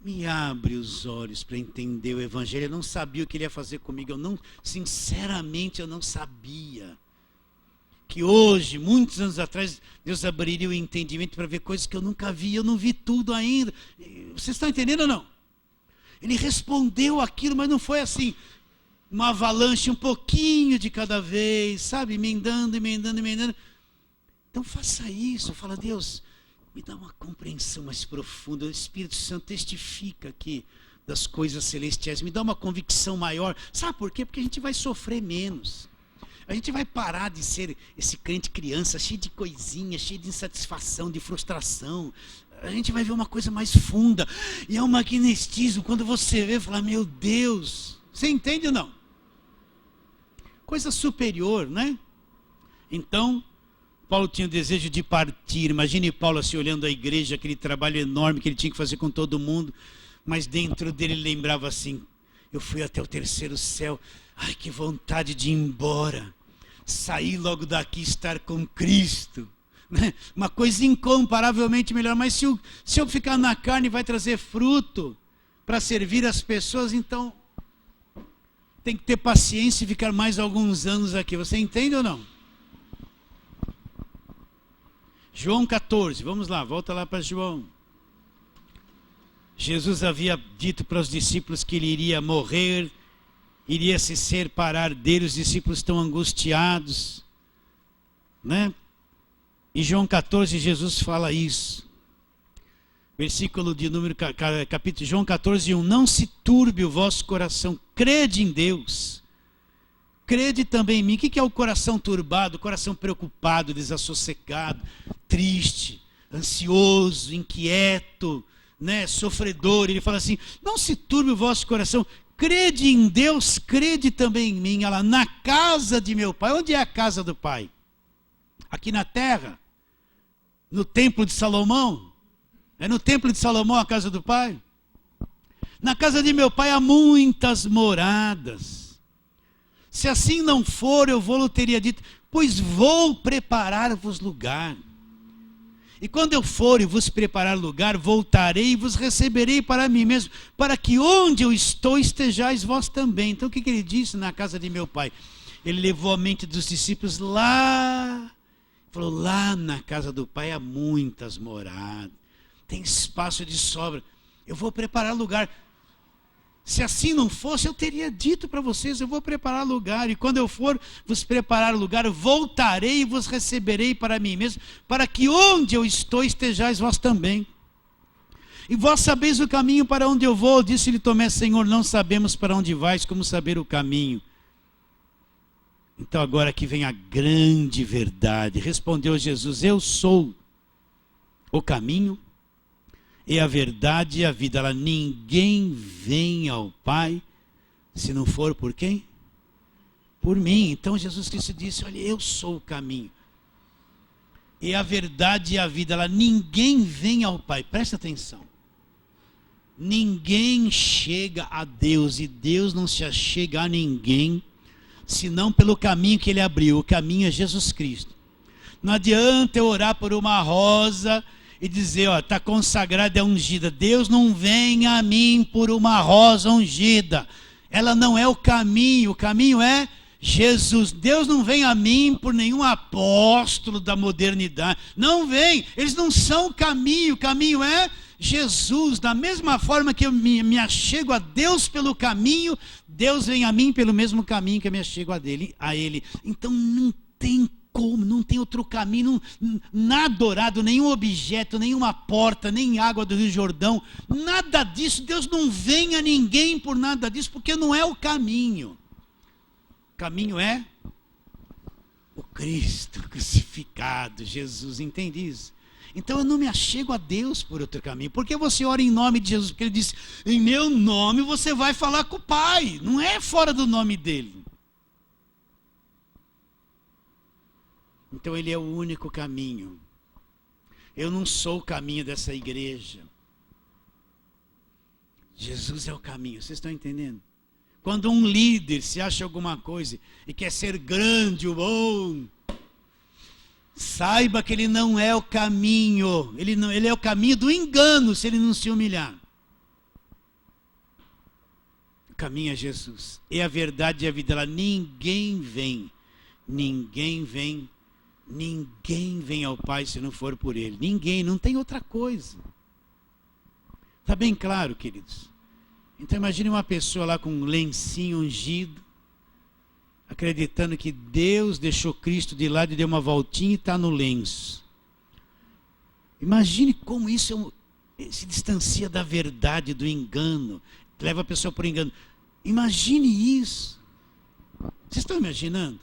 me abre os olhos para entender o evangelho. Eu não sabia o que ele ia fazer comigo. Sinceramente, eu não sabia. Que hoje, muitos anos atrás, Deus abriria o entendimento para ver coisas que eu nunca vi. Eu não vi tudo ainda. Vocês estão entendendo ou não? Ele respondeu aquilo, mas não foi assim, uma avalanche, um pouquinho de cada vez, sabe? Emendando. Então faça isso. Fala, Deus, me dá uma compreensão mais profunda. O Espírito Santo testifica aqui das coisas celestiais. Me dá uma convicção maior. Sabe por quê? Porque a gente vai sofrer menos. A gente vai parar de ser esse crente criança, cheio de coisinha, cheio de insatisfação, de frustração. A gente vai ver uma coisa mais funda. E é um magnetismo. Quando você vê, fala, meu Deus. Você entende ou não? Coisa superior, né? Então, Paulo tinha o desejo de partir. Imagine Paulo assim, olhando a igreja, aquele trabalho enorme que ele tinha que fazer com todo mundo. Mas dentro dele ele lembrava assim, eu fui até o terceiro céu. Ai, que vontade de ir embora. Sair logo daqui e estar com Cristo. Né? Uma coisa incomparavelmente melhor. Mas se eu ficar na carne vai trazer fruto para servir as pessoas, então tem que ter paciência e ficar mais alguns anos aqui. Você entende ou não? João 14, vamos lá, volta lá para João. Jesus havia dito para os discípulos que ele iria morrer, iria se separar dele, os discípulos estão angustiados, né? Em João 14, Jesus fala isso. Versículo de número, capítulo João 14, 1. Não se turbe o vosso coração, crede em Deus. Crede também em mim. O que é o coração turbado? O coração preocupado, desassossegado, triste, ansioso, inquieto, né? Sofredor. Ele fala assim, não se turbe o vosso coração. Crede em Deus, crede também em mim. Olha lá, na casa de meu pai. Onde é a casa do pai? Aqui na terra? No templo de Salomão? É no templo de Salomão a casa do pai? Na casa de meu pai há muitas moradas. Se assim não for, eu vou-lhe teria dito, pois vou preparar-vos lugar. E quando eu for e vos preparar lugar, voltarei e vos receberei para mim mesmo, para que onde eu estou estejais vós também. Então o que ele disse na casa de meu pai? Ele levou a mente dos discípulos lá, falou, lá na casa do pai há muitas moradas, tem espaço de sobra, eu vou preparar lugar. Se assim não fosse, eu teria dito para vocês, eu vou preparar lugar, e quando eu for vos preparar lugar, voltarei e vos receberei para mim mesmo, para que onde eu estou estejais vós também. E vós sabeis o caminho para onde eu vou. Disse-lhe Tomé: Senhor, não sabemos para onde vais, como saber o caminho? Então agora aqui vem a grande verdade. Respondeu Jesus: eu sou o caminho e a verdade e a vida. Ela, ninguém vem ao Pai se não for por quem? Por mim. Então Jesus Cristo disse: olha, eu sou o caminho e a verdade e a vida. Ela, ninguém vem ao Pai. Presta atenção. Ninguém chega a Deus, e Deus não se achega a ninguém senão pelo caminho que ele abriu. O caminho é Jesus Cristo. Não adianta eu orar por uma rosa e dizer, ó, está consagrada, é ungida. Deus não vem a mim por uma rosa ungida. Ela não é o caminho é Jesus. Deus não vem a mim por nenhum apóstolo da modernidade. Não vem, eles não são o caminho é Jesus. Da mesma forma que eu me achego a Deus pelo caminho, Deus vem a mim pelo mesmo caminho que eu me achego a Ele. Então não tem como, não tem outro caminho, nada dourado, nenhum objeto, nenhuma porta, nem água do Rio Jordão, nada disso. Deus não vem a ninguém por nada disso, porque não é o caminho. O caminho é o Cristo crucificado, Jesus, entende isso? Então eu não me achego a Deus por outro caminho. Porque você ora em nome de Jesus? Porque ele disse, em meu nome você vai falar com o Pai. Não é fora do nome dele. Então ele é o único caminho. Eu não sou o caminho dessa igreja. Jesus é o caminho. Vocês estão entendendo? Quando um líder se acha alguma coisa e quer ser grande, o bom, saiba que ele não é o caminho. Ele é o caminho do engano se ele não se humilhar. O caminho é Jesus. É a verdade e a vida. Ela, ninguém vem ao Pai se não for por Ele. Ninguém, não tem outra coisa. Está bem claro, queridos? Então imagine uma pessoa lá com um lencinho ungido, acreditando que Deus deixou Cristo de lado e deu uma voltinha e está no lenço. Imagine como isso se distancia da verdade, do engano, leva a pessoa por engano. Imagine isso. Vocês estão imaginando?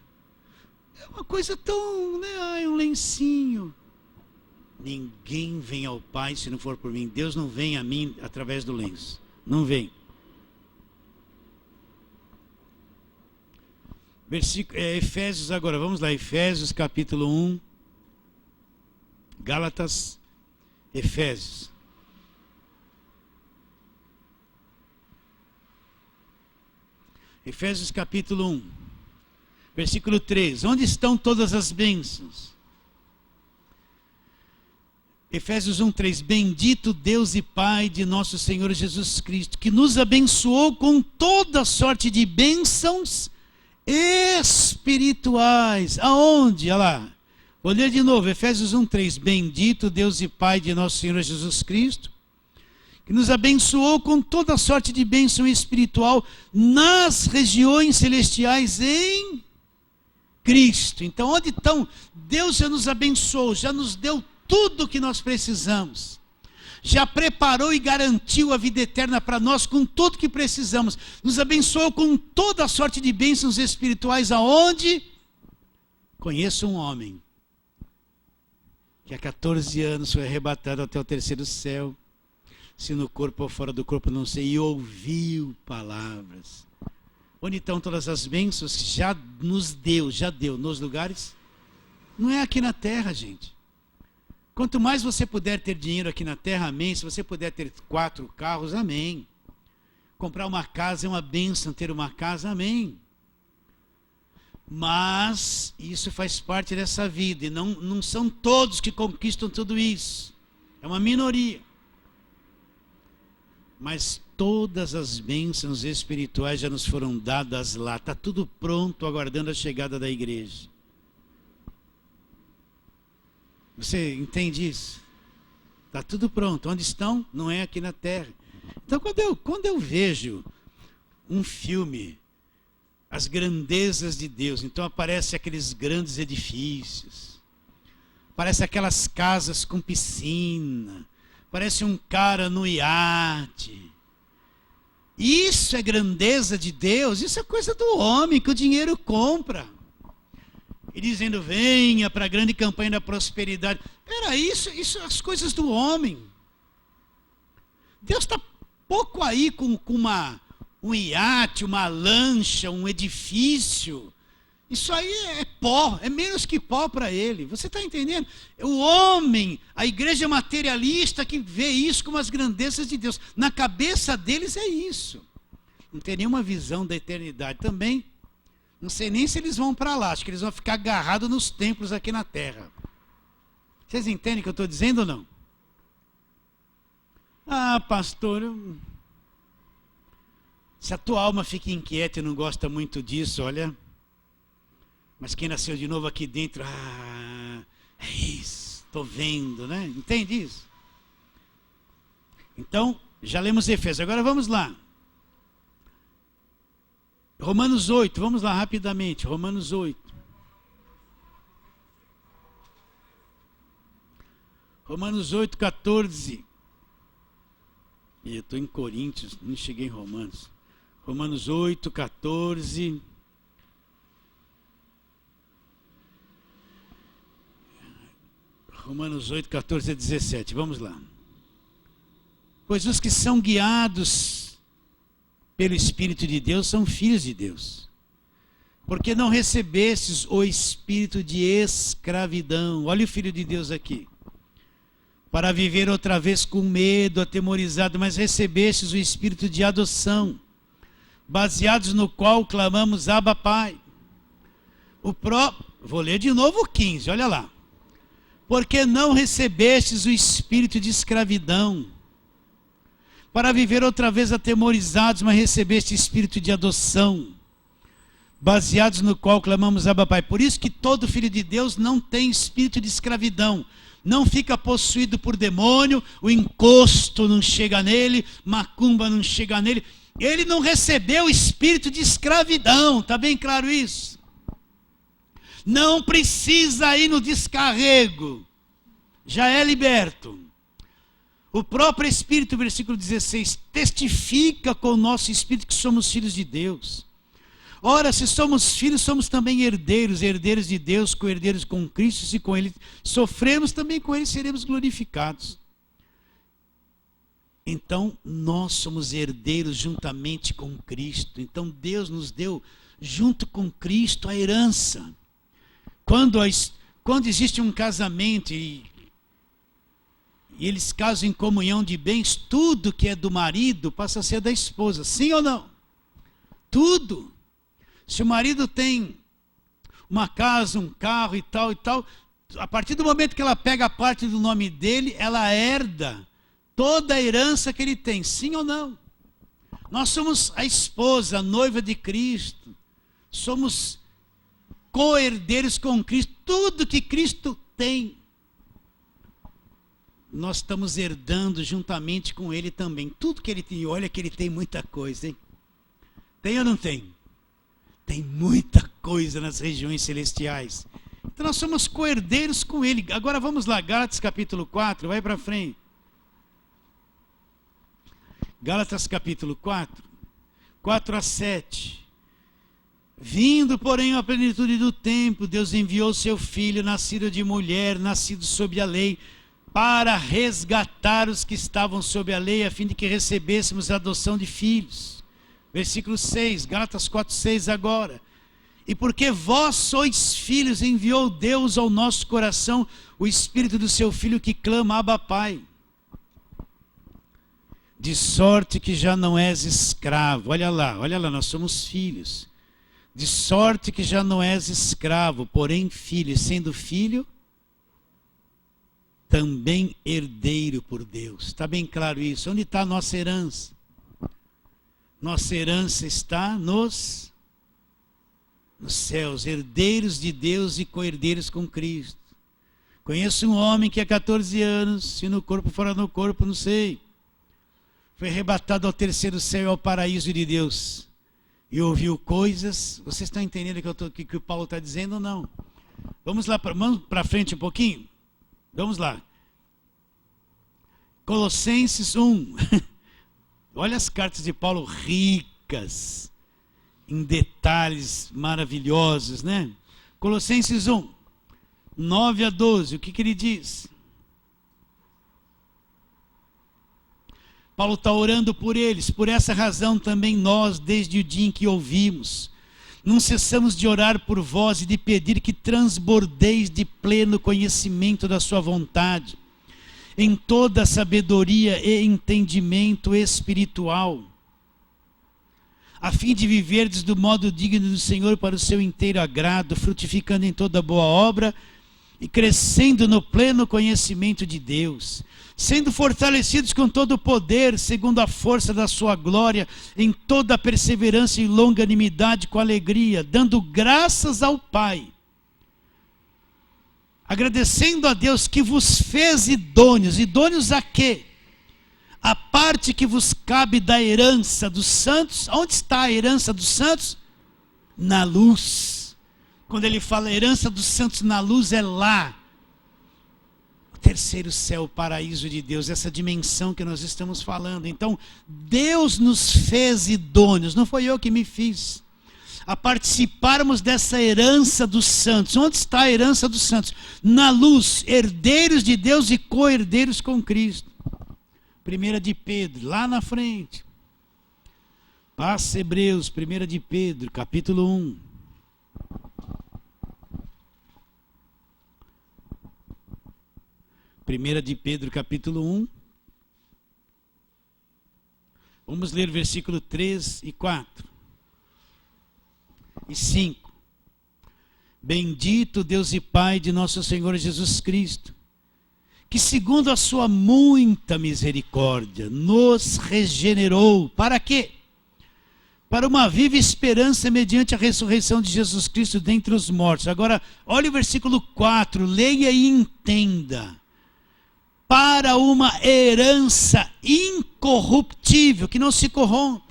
É uma coisa tão, né? Um lencinho. Ninguém vem ao Pai se não for por mim. Deus não vem a mim através do lenço. Não vem. Efésios agora, vamos lá, Efésios capítulo 1, Gálatas, Efésios. Efésios capítulo 1, versículo 3, onde estão todas as bênçãos? Efésios 1, 3, bendito Deus e Pai de nosso Senhor Jesus Cristo, que nos abençoou com toda sorte de bênçãos espirituais. Aonde? Olha lá. Vou ler de novo, Efésios 1, 3. Bendito Deus e Pai de nosso Senhor Jesus Cristo, que nos abençoou com toda sorte de bênção espiritual nas regiões celestiais em Cristo. Então, onde estão? Deus já nos abençoou, já nos deu tudo o que nós precisamos. Já preparou e garantiu a vida eterna para nós com tudo que precisamos. Nos abençoou com toda a sorte de bênçãos espirituais. Aonde? Conheço um homem que há 14 anos foi arrebatado até o terceiro céu, se no corpo ou fora do corpo não sei, e ouviu palavras. Onde estão todas as bênçãos que já deu nos lugares? Não é aqui na terra, gente. Quanto mais você puder ter dinheiro aqui na terra, amém. Se você puder ter 4 carros, amém. Comprar uma casa é uma bênção, ter uma casa, amém. Mas isso faz parte dessa vida, e não são todos que conquistam tudo isso. É uma minoria. Mas todas as bênçãos espirituais já nos foram dadas lá. Está tudo pronto, aguardando a chegada da igreja. Você entende isso? Está tudo pronto. Onde estão? Não é aqui na terra. Então, quando eu vejo um filme, as grandezas de Deus, então aparecem aqueles grandes edifícios, aparecem aquelas casas com piscina, Parece um cara no iate. Isso é grandeza de Deus? Isso é coisa do homem que o dinheiro compra. E dizendo, venha para a grande campanha da prosperidade. Isso são as coisas do homem. Deus está pouco aí com um iate, uma lancha, um edifício. Isso aí é pó, é menos que pó para ele. Você está entendendo? O homem, a igreja materialista que vê isso como as grandezas de Deus. Na cabeça deles é isso. Não tem nenhuma visão da eternidade também. Não sei nem se eles vão para lá. Acho que eles vão ficar agarrados nos templos aqui na terra. Vocês entendem o que eu estou dizendo ou não? Ah, pastor, se a tua alma fica inquieta e não gosta muito disso, olha... Mas quem nasceu de novo aqui dentro, é isso, estou vendo, né? Entende isso? Então, já lemos Efésios, agora vamos lá. Romanos 8, vamos lá rapidamente, Romanos 8. Romanos 8, 14. E eu estou em Coríntios, não cheguei em Romanos. Romanos 8, 14... Romanos 8, 14 a 17, vamos lá. Pois os que são guiados pelo Espírito de Deus são filhos de Deus. Porque não recebestes o espírito de escravidão. Olha o Filho de Deus aqui. Para viver outra vez com medo, atemorizado, mas recebestes o espírito de adoção, baseados no qual clamamos, Abba, Pai. Vou ler de novo o 15, olha lá. Porque não recebestes o espírito de escravidão, para viver outra vez atemorizados, mas recebeste espírito de adoção, baseados no qual clamamos Abba, Pai. Por isso que todo filho de Deus não tem espírito de escravidão, não fica possuído por demônio, o encosto não chega nele, macumba não chega nele, ele não recebeu o espírito de escravidão, está bem claro isso? Não precisa ir no descarrego, já é liberto. O próprio Espírito, versículo 16, testifica com o nosso Espírito que somos filhos de Deus. Ora, se somos filhos, somos também herdeiros, herdeiros de Deus, co-herdeiros com Cristo, se com Ele sofremos, também com Ele seremos glorificados. Então, nós somos herdeiros juntamente com Cristo. Então, Deus nos deu, junto com Cristo, a herança. Quando existe um casamento e eles casam em comunhão de bens, tudo que é do marido passa a ser da esposa, sim ou não? Tudo. Se o marido tem uma casa, um carro e tal, a partir do momento que ela pega a parte do nome dele, ela herda toda a herança que ele tem, sim ou não? Nós somos a esposa, a noiva de Cristo, somos co-herdeiros com Cristo, tudo que Cristo tem, nós estamos herdando juntamente com Ele também, tudo que Ele tem. Olha que Ele tem muita coisa, hein? Tem ou não tem? Tem muita coisa nas regiões celestiais. Então nós somos co-herdeiros com Ele. Agora vamos lá, Gálatas capítulo 4, vai para frente. Gálatas capítulo 4, 4 a 7. Vindo, porém, à plenitude do tempo, Deus enviou seu Filho, nascido de mulher, nascido sob a lei, para resgatar os que estavam sob a lei, a fim de que recebêssemos a adoção de filhos. Versículo 6, Gálatas 4, 6 agora. E porque vós sois filhos, enviou Deus ao nosso coração o Espírito do seu Filho que clama, Abba, Pai. De sorte que já não és escravo. Olha lá, nós somos filhos. De sorte que já não és escravo, porém filho, e sendo filho, também herdeiro por Deus. Está bem claro isso? Onde está a nossa herança? Nossa herança está nos céus, herdeiros de Deus e co-herdeiros com Cristo. Conheço um homem que há 14 anos, se no corpo, fora no corpo, não sei, foi arrebatado ao terceiro céu e ao paraíso de Deus. E ouviu coisas. Vocês estão entendendo o que o Paulo está dizendo ou não? Vamos lá para frente um pouquinho? Vamos lá. Colossenses 1. Olha as cartas de Paulo ricas, em detalhes maravilhosos, né? Colossenses 1, 9 a 12, o que ele diz? Paulo está orando por eles. Por essa razão também nós, desde o dia em que ouvimos, não cessamos de orar por vós e de pedir que transbordeis de pleno conhecimento da sua vontade, em toda sabedoria e entendimento espiritual, a fim de viverdes do modo digno do Senhor para o seu inteiro agrado, frutificando em toda boa obra e crescendo no pleno conhecimento de Deus, sendo fortalecidos com todo o poder, segundo a força da sua glória, em toda a perseverança e longanimidade com alegria, dando graças ao Pai, agradecendo a Deus que vos fez idôneos. Idôneos a quê? A parte que vos cabe da herança dos santos. Onde está a herança dos santos? Na luz. Quando ele fala herança dos santos na luz, é lá. O terceiro céu, o paraíso de Deus, essa dimensão que nós estamos falando. Então, Deus nos fez idôneos, não foi eu que me fiz, a participarmos dessa herança dos santos. Onde está a herança dos santos? Na luz, herdeiros de Deus e co-herdeiros com Cristo. 1 de Pedro, lá na frente. Passa Hebreus, 1 de Pedro, capítulo 1. Primeira de Pedro, capítulo 1. Vamos ler versículo 3 e 4. E 5. Bendito Deus e Pai de nosso Senhor Jesus Cristo, que segundo a sua muita misericórdia nos regenerou. Para quê? Para uma viva esperança mediante a ressurreição de Jesus Cristo dentre os mortos. Agora, olha o versículo 4, leia e entenda. Para uma herança incorruptível, que não se corrompe.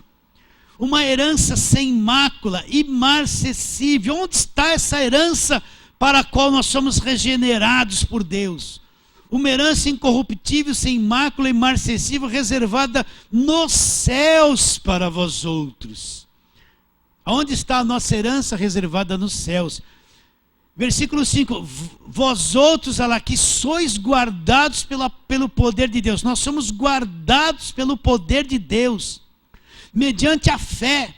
Uma herança sem mácula, imarcessível. Onde está essa herança para a qual nós somos regenerados por Deus? Uma herança incorruptível, sem mácula, imarcessível, reservada nos céus para vós outros. Onde está a nossa herança reservada nos céus? Versículo 5, vós outros, alá, que sois guardados pelo poder de Deus. Nós somos guardados pelo poder de Deus, mediante a fé,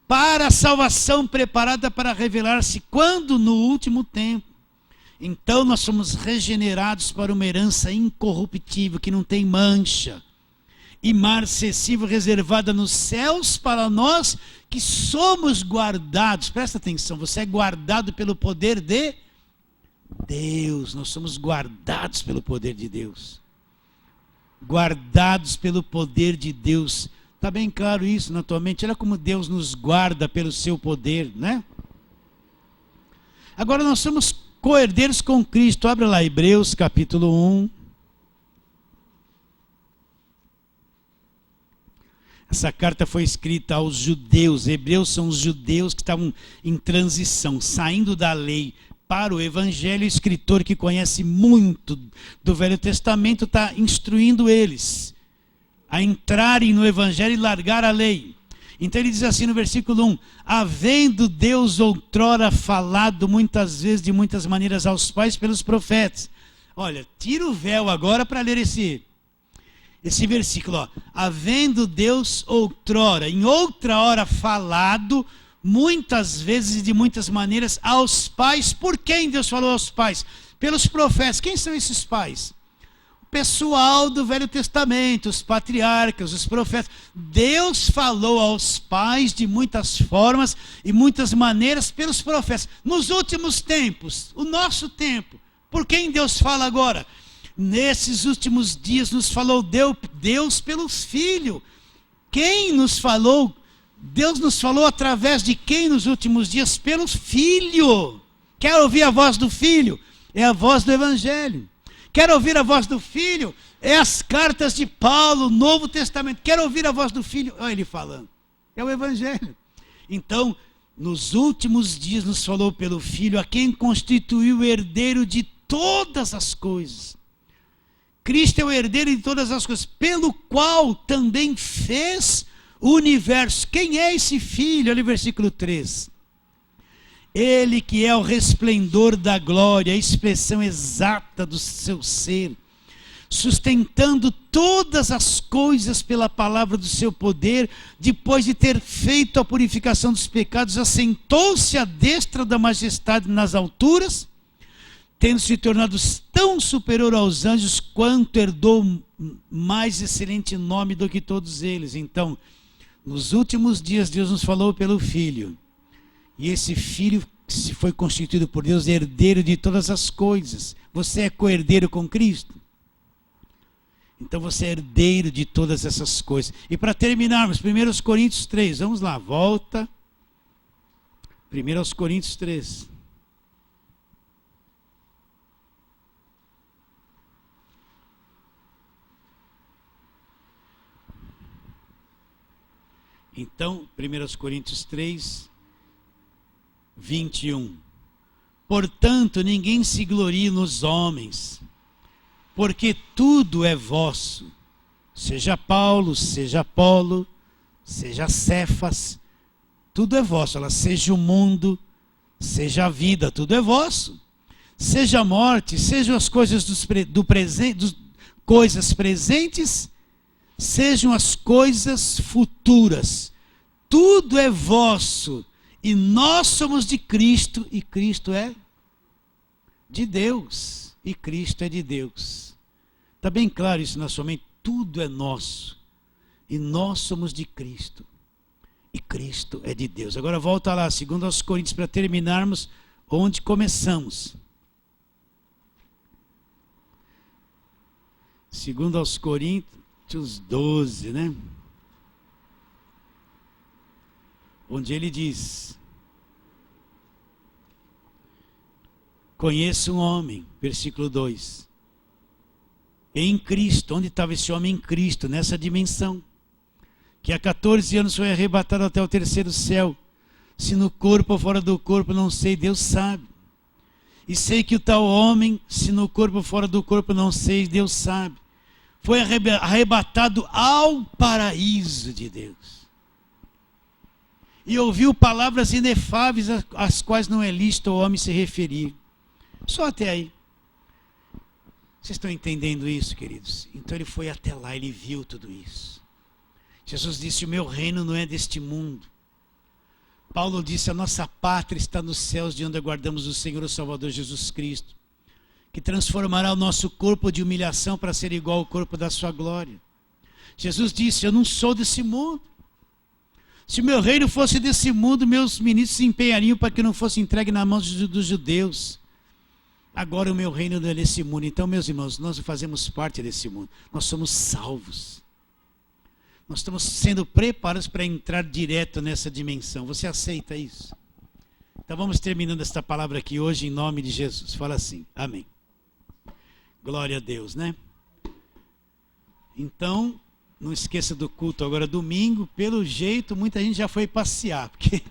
para a salvação preparada para revelar-se quando? No último tempo. Então nós somos regenerados para uma herança incorruptível, que não tem mancha, imarcessível, reservada nos céus para nós que somos guardados. Presta atenção, você é guardado pelo poder de Deus. Nós somos guardados pelo poder de Deus. Guardados pelo poder de Deus. Está bem claro isso na tua mente? Olha como Deus nos guarda pelo seu poder, né? Agora nós somos co-herdeiros com Cristo. Abra lá Hebreus capítulo 1. Essa carta foi escrita aos judeus. Hebreus são os judeus que estavam em transição, saindo da lei para o evangelho. O escritor, que conhece muito do Velho Testamento, está instruindo eles a entrarem no evangelho e largar a lei. Então ele diz assim no versículo 1, havendo Deus outrora falado muitas vezes, de muitas maneiras aos pais pelos profetas. Olha, tira o véu agora para ler esse versículo. Ó. Havendo Deus outrora, em outra hora falado, muitas vezes e de muitas maneiras aos pais. Por quem Deus falou aos pais? Pelos profetas. Quem são esses pais? Pessoal do Velho Testamento, os patriarcas, os profetas. Deus falou aos pais de muitas formas e muitas maneiras pelos profetas. Nos últimos tempos, o nosso tempo, por quem Deus fala agora? Nesses últimos dias nos falou Deus pelos filhos. Quem nos falou? Deus nos falou através de quem nos últimos dias? Pelos filhos. Quer ouvir a voz do filho? É a voz do evangelho. Quer ouvir a voz do Filho? É as cartas de Paulo, Novo Testamento. Quer ouvir a voz do Filho? Olha ele falando. É o Evangelho. Então, nos últimos dias nos falou pelo Filho, a quem constituiu o herdeiro de todas as coisas, Cristo é o herdeiro de todas as coisas, pelo qual também fez o universo. Quem é esse filho? Olha o versículo 3. Ele que é o resplendor da glória, a expressão exata do seu ser, sustentando todas as coisas pela palavra do seu poder, depois de ter feito a purificação dos pecados, assentou-se à destra da majestade nas alturas, tendo se tornado tão superior aos anjos, quanto herdou mais excelente nome do que todos eles. Então, nos últimos dias, Deus nos falou pelo Filho. E esse Filho foi constituído por Deus herdeiro de todas as coisas. Você é co-herdeiro com Cristo? Então você é herdeiro de todas essas coisas. E para terminarmos, 1 Coríntios 3, vamos lá, volta. 1 Coríntios 3. Então, 1 Coríntios 3, 21. Portanto, ninguém se glorie nos homens, porque tudo é vosso, seja Paulo, seja Apolo, seja Cefas, tudo é vosso. Ela, seja o mundo, seja a vida, tudo é vosso. Seja a morte, sejam as coisas coisas presentes, sejam as coisas futuras. Tudo é vosso. E nós somos de Cristo, e Cristo é de Deus. E Cristo é de Deus. Está bem claro isso na sua mente? Tudo é nosso. E nós somos de Cristo. E Cristo é de Deus. Agora volta lá, 2 Coríntios, para terminarmos onde começamos. 2 Coríntios 12, né? Onde ele diz: conheço um homem, versículo 2, em Cristo. Onde estava esse homem? Em Cristo, nessa dimensão, que há 14 anos foi arrebatado até o terceiro céu. Se no corpo ou fora do corpo, não sei, Deus sabe. E sei que o tal homem, se no corpo ou fora do corpo, não sei, Deus sabe, foi arrebatado ao paraíso de Deus. E ouviu palavras inefáveis, às quais não é lícito ao homem se referir. Só até aí. Vocês estão entendendo isso, queridos? Então ele foi até lá, ele viu tudo isso. Jesus disse: o meu reino não é deste mundo. Paulo disse: a nossa pátria está nos céus, de onde aguardamos o Senhor, o Salvador Jesus Cristo, que transformará o nosso corpo de humilhação para ser igual ao corpo da sua glória. Jesus disse: eu não sou desse mundo. Se o meu reino fosse desse mundo, meus ministros se empenhariam para que não fosse entregue na mão dos judeus. Agora o meu reino não é desse mundo. Então, meus irmãos, nós fazemos parte desse mundo. Nós somos salvos. Nós estamos sendo preparados para entrar direto nessa dimensão. Você aceita isso? Então vamos terminando esta palavra aqui hoje em nome de Jesus. Fala assim, amém. Glória a Deus, né? Então, não esqueça do culto agora domingo. Pelo jeito, muita gente já foi passear, porque